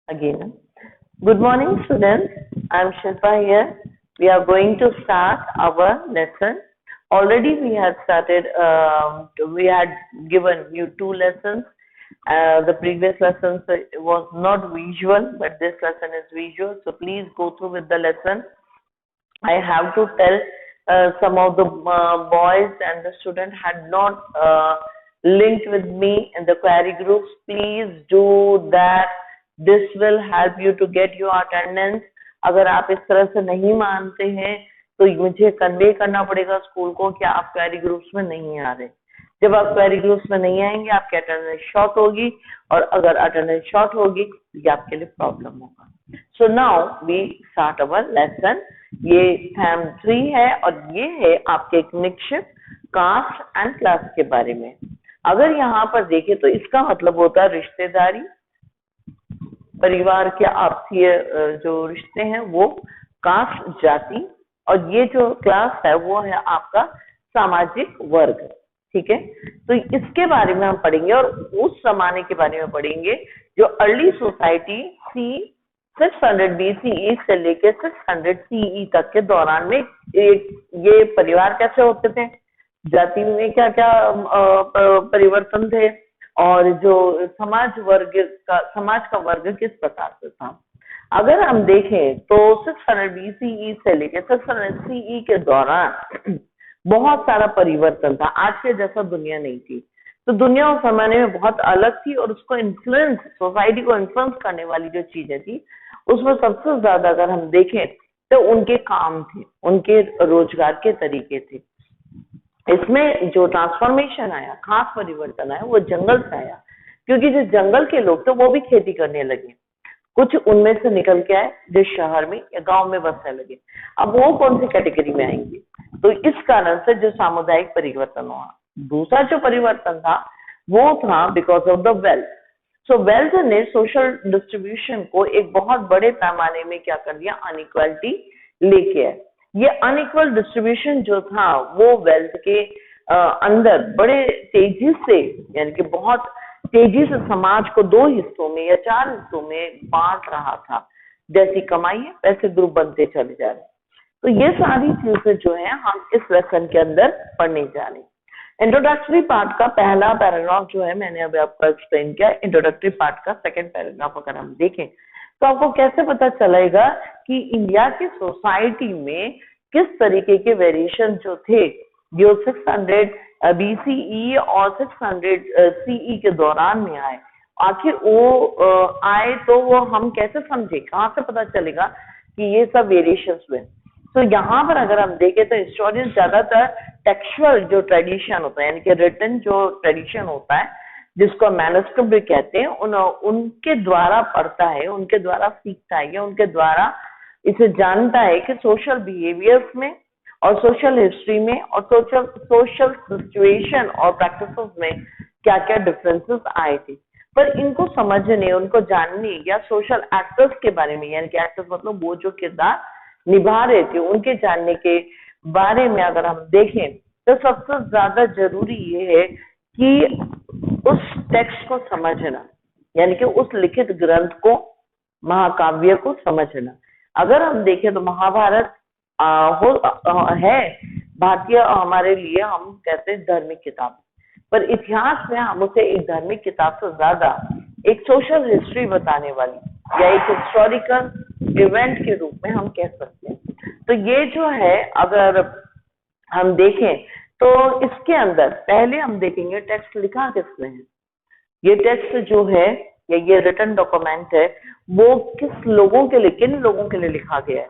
again. Good morning, students. I'm Shilpa here. We are going to start our lesson. Already we had started, we had given you two lessons. The previous lessons was not visual, but this lesson is visual. So please go through with the lesson. I have to tell some of the boys and the student had not linked with me in the query groups. Please do that. This will help you to get your attendance. अगर आप इस तरह से नहीं मानते हैं तो मुझे कन्वे करना पड़ेगा स्कूल को कि आप क्वेरी ग्रुप्स में नहीं आ रहे। जब आप क्वेरी ग्रुप्स में नहीं आएंगे आपकी अटेंडेंस शॉर्ट होगी और अगर अटेंडेंस शॉर्ट होगी तो ये आपके लिए प्रॉब्लम होगा। So now we start our lesson. ये थैम 3 है और ये है आपके निक्षिप कास्ट एंड क्लास के बारे में। अगर यहाँ पर देखें तो इसका मतलब होता है रिश्तेदारी, परिवार के आपसी जो रिश्ते हैं वो, कास्ट जाति, और ये जो क्लास है वो है आपका सामाजिक वर्ग। ठीक है, तो इसके बारे में हम पढ़ेंगे और उस जमाने के बारे में पढ़ेंगे जो अर्ली सोसाइटी सी 600 BCE से लेके 600 CE तक के दौरान में ये परिवार कैसे होते थे, जाति में क्या क्या परिवर्तन थे और जो समाज का वर्ग किस प्रकार से था। अगर हम देखें तो 600 BCE से लेके 600 CE के दौरान बहुत सारा परिवर्तन था। आज के जैसा दुनिया नहीं थी, तो दुनिया उस जमाने में बहुत अलग थी और उसको इन्फ्लुएंस, सोसाइटी को इन्फ्लुएंस करने वाली जो चीजें थी उसमें सबसे ज्यादा अगर हम देखें तो उनके काम थे, उनके रोजगार के तरीके थे। इसमें जो ट्रांसफॉर्मेशन आया, खास परिवर्तन आया, वो जंगल से आया, क्योंकि जो जंगल के लोग थे वो भी खेती करने लगे। कुछ उनमें से निकल के आए जो शहर में या गांव में बसने लगे। अब वो कौन सी कैटेगरी में आएंगे, तो इस कारण से जो सामुदायिक परिवर्तन हुआ। दूसरा जो परिवर्तन था वो था because of the wealth. So wealth ने सोशल डिस्ट्रीब्यूशन को एक बहुत बड़े पैमाने में क्या कर दिया, अनइक्वालिटी लेके आए। ये अनइक्वल डिस्ट्रीब्यूशन जो था वो वेल्थ के अंदर बड़े तेजी से, यानी कि बहुत तेजी से समाज को 2 हिस्सों में या 4 हिस्सों में बांट रहा था। जैसी कमाई है वैसे ग्रुप बनते चले जा रहे। तो ये सारी चीजें जो है हम इस लेसन के अंदर पढ़ने जा रहे हैं। इंट्रोडक्टरी पार्ट का पहला पैराग्राफ जो है मैंने अभी आपको एक्सप्लेन किया। इंट्रोडक्टरी पार्ट का सेकंड पैराग्राफ अगर हम देखें तो आपको कैसे पता चलेगा कि इंडिया की सोसाइटी में किस तरीके के वेरिएशन जो थे, जो 600 BCE और 600 CE के दौरान में आए। आखिर वो आए तो वो हम कैसे समझे, कहाँ से पता चलेगा कि ये सब वेरिएशन हुए। तो यहाँ पर अगर हम देखें तो हिस्टोरियन ज्यादातर टेक्सचुअल जो ट्रेडिशन होता है, यानी कि रिटन जो ट्रेडिशन होता है जिसको मैन्युस्क्रिप्ट भी कहते हैं, उनके द्वारा पढ़ता है, उनके द्वारा सीखता है या उनके द्वारा इसे जानता है कि सोशल बिहेवियर्स में और सोशल हिस्ट्री में और सोशल सिचुएशन और प्रैक्टिसेस में क्या क्या डिफरेंसेस आए थे। पर इनको समझने, उनको जानने या सोशल एक्टर्स के बारे में, यानी कि एक्टर्स मतलब वो जो किरदार निभा रहे थे, उनके जानने के बारे में अगर हम देखें तो सबसे ज्यादा जरूरी ये है कि उस टेक्स्ट को समझना, यानी कि उस लिखित ग्रंथ को, महाकाव्य को समझना। अगर हम देखें तो महाभारत है भारतीय, हमारे लिए हम कहते हैं धार्मिक किताब, पर इतिहास में हम उसे एक धार्मिक किताब से ज्यादा एक सोशल हिस्ट्री बताने वाली या एक हिस्टोरिकल इवेंट के रूप में हम कह सकते हैं। तो ये जो है अगर हम देखें तो इसके अंदर पहले हम देखेंगे टेक्स्ट लिखा किसने है। ये टेक्स्ट जो है या ये रिटन डॉक्यूमेंट है वो किस लोगों के लिए, किन लोगों के लिए लिखा गया है,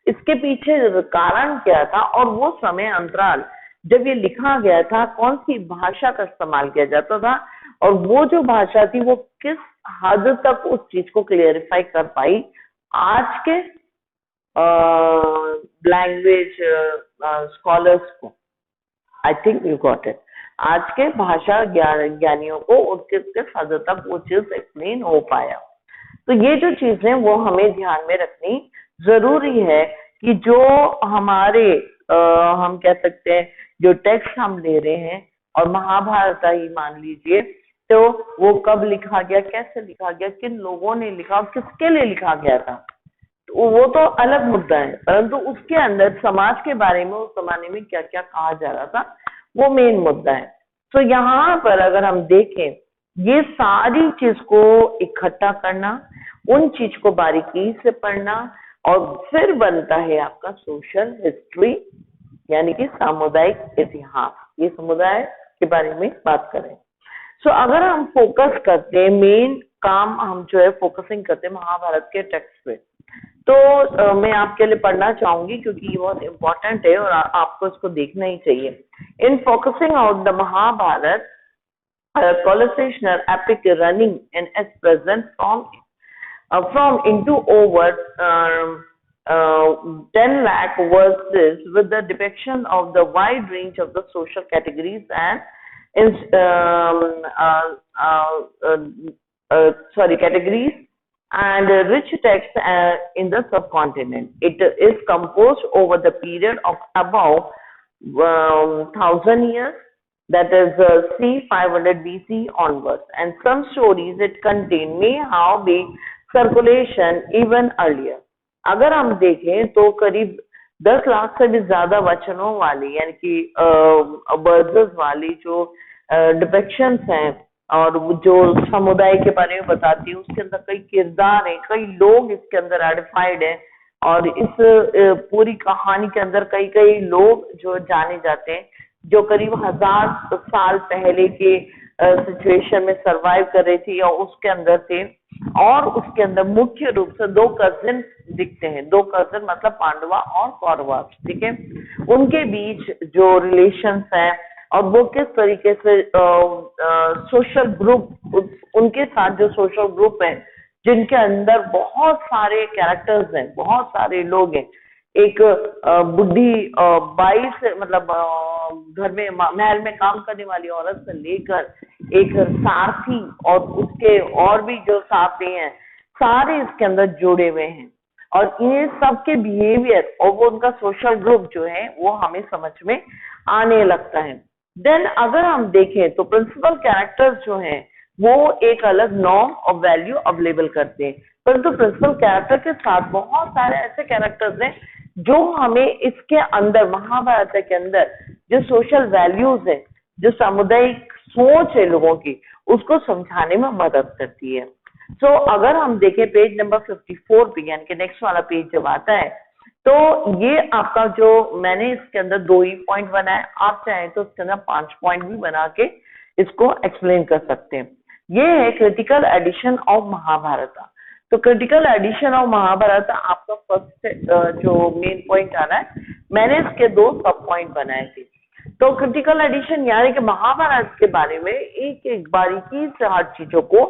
इसके पीछे कारण क्या था और वो समय अंतराल जब ये लिखा गया था कौन सी भाषा का इस्तेमाल किया जाता था और वो जो भाषा थी वो किस हद तक उस चीज को क्लियरिफाई कर पाई आज के लैंग्वेज स्कॉलर्स को। I think you got it. आज के भाषा ज्ञानियों को उसके किस हद तक वो चीज एक्सप्लेन हो पाया। तो ये जो चीजें वो हमें ध्यान में रखनी जरूरी है कि जो हमारे हम कह सकते हैं जो टेक्स्ट हम ले रहे हैं और महाभारत ही मान लीजिए तो वो कब लिखा गया, कैसे लिखा गया, किन लोगों ने लिखा, किसके लिए लिखा गया था, तो वो तो अलग मुद्दा है, परंतु उसके अंदर समाज के बारे में उस जमाने में क्या क्या कहा जा रहा था वो मेन मुद्दा है। तो यहाँ पर अगर हम देखें, ये सारी चीज को इकट्ठा करना, उन चीज को बारीकी से पढ़ना, और फिर बनता है आपका सोशल हिस्ट्री, यानी कि सामुदायिक इतिहास। ये समुदाय के बारे में बात करें। सो अगर हम फोकस करते हैं, मेन काम हम जो है फोकसिंग करते हैं महाभारत के टेक्स्ट पे, तो मैं आपके लिए पढ़ना चाहूंगी क्योंकि ये बहुत इंपॉर्टेंट है और आपको इसको देखना ही चाहिए। In focusing out the Mahabharat colossal epic running in its present from into over 10 lakh verses with the depiction of the wide range of the social categories and categories and rich text in the subcontinent. It is composed over the period of about 1000 years, that is c 500 BC onwards, and some stories it contain may have been circulation even earlier. अगर हम देखें तो करीब 10 लाख से भी ज्यादा वचनों वाली, यानी कि वर्सेस वाली जो डिपिक्शंस हैं और जो समुदाय के बारे में बताती है, उसके अंदर कई किरदार हैं, कई लोग इसके अंदर आइडेंटिफाइड हैं, और इस पूरी कहानी के अंदर कई कई लोग जो जाने जाते हैं जो करीब 1000 साल पहले के सिचुएशन में सरवाइव कर रहे थे या उसके अंदर थे। और उसके अंदर मुख्य रूप से 2 कजिन दिखते हैं, 2 कजिन मतलब पांडवा और कौरवा, ठीक है। उनके बीच जो रिलेशंस हैं और वो किस तरीके से सोशल ग्रुप, उनके साथ जो सोशल ग्रुप है जिनके अंदर बहुत सारे कैरेक्टर्स हैं, बहुत सारे लोग हैं। एक बुढ़ी बाई से मतलब घर में महल में काम करने वाली औरत से लेकर एक सारथी और उसके और भी जो साथी हैं, सारे इसके अंदर जुड़े हुए हैं, और ये सबके बिहेवियर और वो उनका सोशल ग्रुप जो है वो हमें समझ में आने लगता है। देन अगर हम देखें तो प्रिंसिपल कैरेक्टर्स जो हैं वो एक अलग नॉर्म और वैल्यू अवेलेबल करते हैं, परंतु प्रिंसिपल कैरेक्टर के साथ बहुत सारे ऐसे कैरेक्टर्स हैं जो हमें इसके अंदर महाभारत के अंदर जो सोशल वैल्यूज है, जो सामुदायिक सोच है लोगों की, उसको समझाने में मदद करती है। सो अगर हम देखें पेज नंबर 54 पे, यानी कि नेक्स्ट वाला पेज जब आता है, तो ये आपका जो मैंने इसके अंदर 2 ही पॉइंट बनाए, आप चाहें तो इसके अंदर 5 पॉइंट भी बना के इसको एक्सप्लेन कर सकते हैं। ये है क्रिटिकल एडिशन ऑफ महाभारत। तो क्रिटिकल एडिशन ऑफ महाभारत आपका फर्स्ट जो मेन पॉइंट आना है, मैंने इसके 2 सब पॉइंट बनाए थे। तो क्रिटिकल एडिशन यानी कि महाभारत के बारे में एक एक बारीकी से हर चीजों को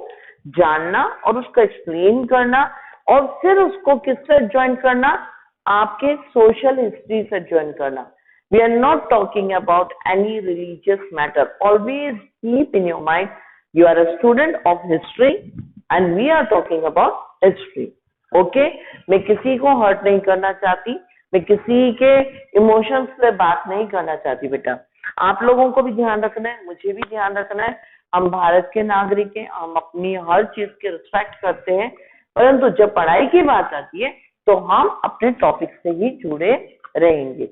जानना और उसको एक्सप्लेन करना, और फिर उसको किससे ज्वाइन करना, आपके सोशल हिस्ट्री से ज्वाइन करना। We are not talking about any religious matter, always keep in your mind you are a student of history and we are talking about history. Okay, मैं किसी को हर्ट नहीं करना चाहती, मैं किसी के इमोशंस पे बात नहीं करना चाहती। बेटा आप लोगों को भी ध्यान रखना है, मुझे भी ध्यान रखना है। हम भारत के नागरिक हैं, हम अपनी हर चीज के रिस्पेक्ट करते हैं, परंतु जब पढ़ाई की बात आती है तो हम अपने टॉपिक से ही जुड़े रहेंगे।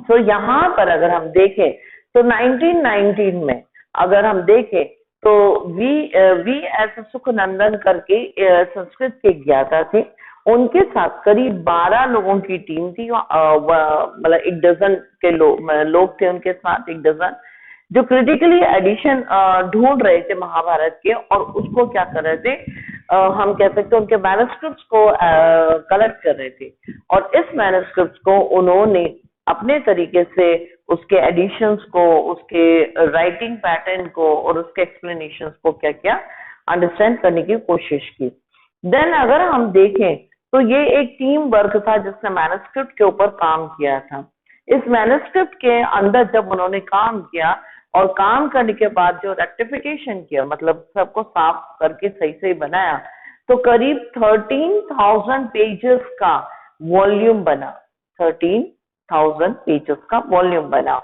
तो यहाँ पर अगर हम देखें तो 1919 में अगर हम देखें तो वी एस सुखनंदन करके संस्कृत के ज्ञाता थे, उनके साथ करीब 12 लोगों की टीम थी, मतलब 1 डजन के लोग थे उनके साथ, 1 डजन, जो क्रिटिकली एडिशन ढूंढ रहे थे महाभारत के, और उसको क्या कर रहे थे, हम कह सकते हैं उनके मैन्युस्क्रिप्ट्स को कलेक्ट कर रहे थे, और इस मैन्युस्क्रिप्ट्स को उन्होंने अपने तरीके से उसके एडिशंस को, उसके राइटिंग पैटर्न को और उसके एक्सप्लेनेशंस को क्या किया, अंडरस्टैंड करने की कोशिश की। देन अगर हम देखें तो ये एक टीम वर्क था जिसने मैन्युस्क्रिप्ट के ऊपर काम किया था। इस मैन्युस्क्रिप्ट के अंदर जब उन्होंने काम किया और काम करने के बाद जो रेक्टिफिकेशन किया, मतलब सबको साफ करके सही सही बनाया, तो करीब 13,000 पेजेस का वॉल्यूम बना, 13,000 पेजेस का वॉल्यूम बना।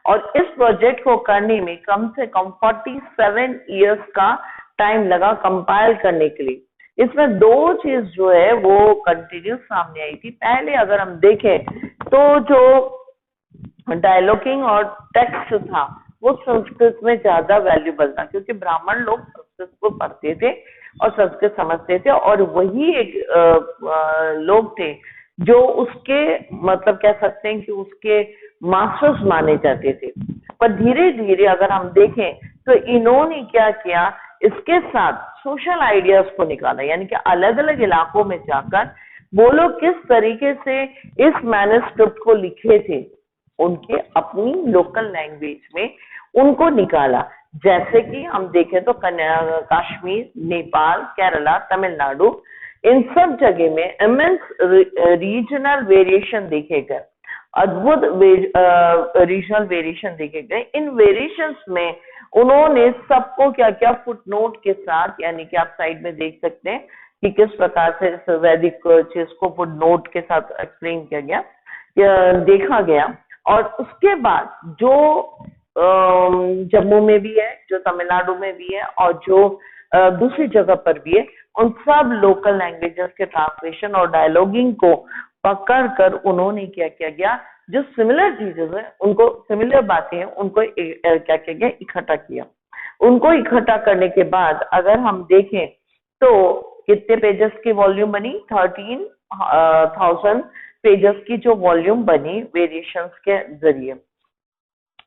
और इस प्रोजेक्ट को करने में कम से कम 47 इयर्स का टाइम लगा कंपाइल करने के लिए। इसमें दो चीज जो है वो कंटिन्यूस सामने आई थी। पहले अगर हम देखें तो जो डायलॉगिंग और टेक्स्ट था वो संस्कृत में ज्यादा वैल्यूबल था, क्योंकि ब्राह्मण लोग संस्कृत को पढ़ते थे और संस्कृत समझते थे, और वही एक लोग थे जो उसके मतलब कह सकते हैं कि उसके मास्टर्स माने जाते थे। पर धीरे धीरे अगर हम देखें तो इन्होंने क्या किया, इसके साथ सोशल आइडियाज को निकाला, यानी कि अलग अलग इलाकों में जाकर वो लोग किस तरीके से इस मैन्युस्क्रिप्ट को लिखे थे, उनके अपनी लोकल लैंग्वेज में उनको निकाला। जैसे कि हम देखें तो कश्मीर, नेपाल, केरला, तमिलनाडु, इन सब जगह में इमेंस रीजनल वेरिएशन देखे गए, अद्भुत रीजनल वेरिएशन देखे गए। इन वेरिएशंस में उन्होंने सबको क्या क्या फुटनोट के साथ, यानी कि आप साइड में देख सकते हैं कि किस प्रकार से इस वैदिक चीज को फुटनोट के साथ एक्सप्लेन किया गया, देखा गया। और उसके बाद जो जम्मू में भी है, जो तमिलनाडु में भी है, और जो दूसरी जगह पर भी है, उन सब लोकल लैंग्वेजेस के ट्रांसलेशन और डायलॉगिंग को पकड़ कर उन्होंने क्या किया गया, जो सिमिलर चीजें हैं उनको, सिमिलर बातें हैं उनको क्या किया गया, इकट्ठा किया। उनको इकट्ठा करने के बाद अगर हम देखें तो कितने पेजेस की वॉल्यूम बनी, 13,000 पेजेस की जो वॉल्यूम बनी वेरिएशंस के जरिए।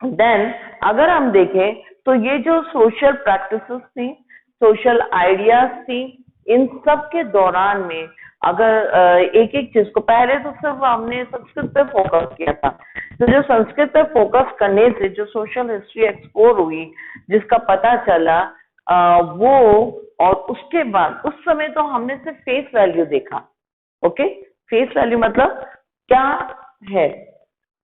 देन अगर हम देखें तो ये जो सोशल प्रैक्टिसेस थी, सोशल आइडियाज थी, इन सब के दौरान में अगर एक एक चीज को, पहले तो सिर्फ हमने संस्कृत पे फोकस किया था, तो जो संस्कृत पे फोकस करने से जो सोशल हिस्ट्री एक्सप्लोर हुई, जिसका पता चला वो, और उसके बाद उस समय तो हमने सिर्फ फेस वैल्यू देखा। ओके, फेस वैल्यू मतलब क्या है,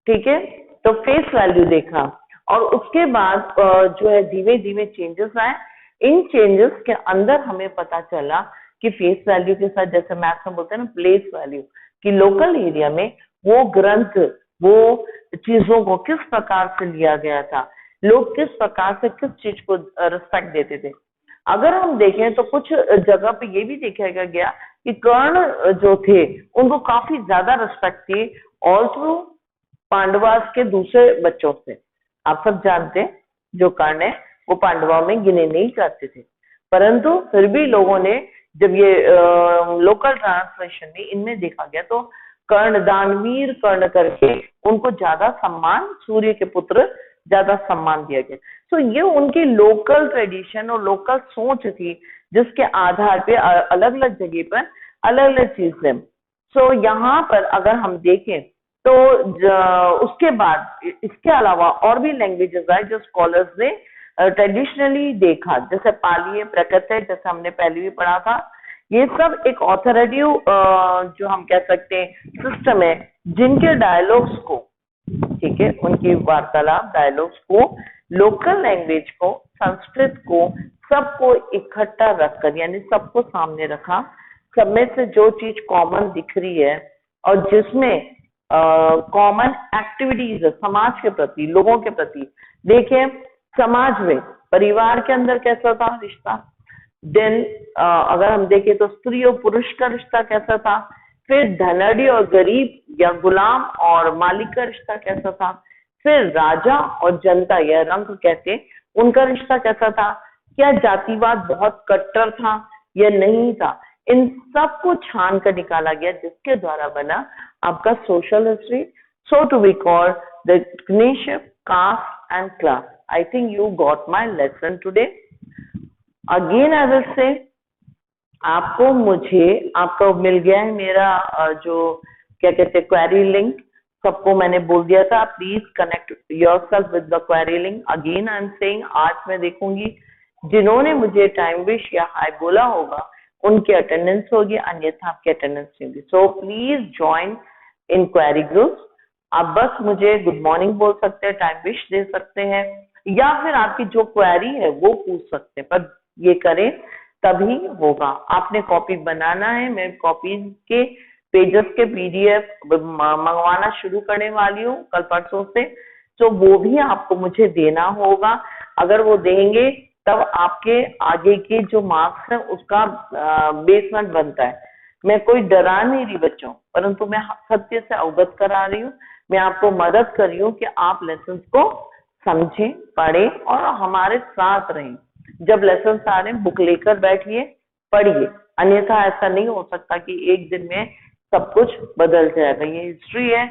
ठीक है, तो फेस वैल्यू देखा, और उसके बाद जो है धीमे धीमे चेंजेस आए। इन चेंजेस के अंदर हमें पता चला कि फेस वैल्यू के साथ, जैसे मैथ्स में बोलते हैं ना प्लेस वैल्यू, कि लोकल एरिया में वो ग्रंथ, वो चीजों को किस प्रकार से लिया गया था, लोग किस प्रकार से किस चीज को रिस्पेक्ट देते थे। अगर हम देखें तो कुछ जगह पे ये भी देखा गया कि कर्ण जो थे उनको काफी ज्यादा रिस्पेक्ट थी ऑल थ्रू पांडवास के दूसरे बच्चों से। आप सब जानते हैं जो कर्ण है वो पांडवा में गिने नहीं जाते थे, परंतु फिर भी लोगों ने जब ये लोकल ट्रांसलेशन में इनमें देखा गया तो कर्ण, दानवीर कर्ण करके उनको ज्यादा सम्मान, सूर्य के पुत्र ज्यादा सम्मान दिया गया। तो ये उनकी लोकल ट्रेडिशन और लोकल सोच थी, जिसके आधार पे अलग अलग जगह पर अलग अलग चीजें। सो यहाँ पर अगर हम देखें तो उसके बाद इसके अलावा और भी लैंग्वेजेस आए जो स्कॉलर्स ने ट्रेडिशनली देखा, जैसे पाली है, प्रकृत है, जैसे हमने पहले भी पढ़ा था। ये सब एक ऑथोरेटिव जो हम कह सकते हैं सिस्टम है, जिनके डायलॉग्स को, ठीक है, उनकी वार्तालाप डायलॉग्स को, लोकल लैंग्वेज को, संस्कृत को, सबको इकट्ठा रखकर, यानी सबको सामने रखा, सब में से जो चीज कॉमन दिख रही है और जिसमें कॉमन एक्टिविटीज है समाज के प्रति, लोगों के प्रति। देखिए समाज में परिवार के अंदर कैसा था रिश्ता, देन अगर हम देखें तो स्त्री और पुरुष का रिश्ता कैसा था, फिर धनाढ़ी और गरीब या गुलाम और मालिक का रिश्ता कैसा था, फिर राजा और जनता या रंग कहते उनका रिश्ता कैसा था, क्या जातिवाद बहुत कट्टर था या नहीं था। इन सब को छान कर निकाला गया, जिसके द्वारा बना आपका social history, so to be called the kinship, caste and class. I think you got my lesson today. Again I will say, आपको मिल गया है मेरा जो क्या कहते हैं क्वेरी लिंक, सबको मैंने बोल दिया था please connect yourself with the query link. Again I am saying, आज मैं देखूंगी जिन्होंने मुझे टाइम विश या हाई बोला होगा उनकी अटेंडेंस होगी, अन्यथा आपकी अटेंडेंस नहीं होगी। So please join in query groups. आप बस मुझे गुड मॉर्निंग बोल सकते हैं, टाइम विश दे सकते हैं, या फिर आपकी जो क्वेरी है वो पूछ सकते हैं, पर ये करें तभी होगा। आपने कॉपी बनाना है, मैं कॉपी के पेजेस के PDF मंगवाना शुरू करने वाली हूँ कल परसों से। तो वो भी आपको मुझे देना होगा। अगर वो देंगे तब आपके आगे के जो मार्क्स है उसका बेसमेंट बनता है। मैं कोई डरा नहीं रही बच्चों, परंतु मैं सत्य से अवगत करा रही हूँ। मैं आपको मदद कर रही हूँ कि आप लेसन्स को समझें, पढ़ें और हमारे साथ रहें। जब लेसन्स आ रहे हैं बुक लेकर बैठिए, पढ़िए, अन्यथा ऐसा नहीं हो सकता कि एक दिन में सब कुछ बदल जाएगा। ये हिस्ट्री है,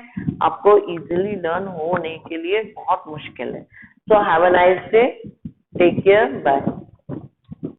आपको इजीली लर्न होने के लिए बहुत मुश्किल है। So have a nice day, take care, bye.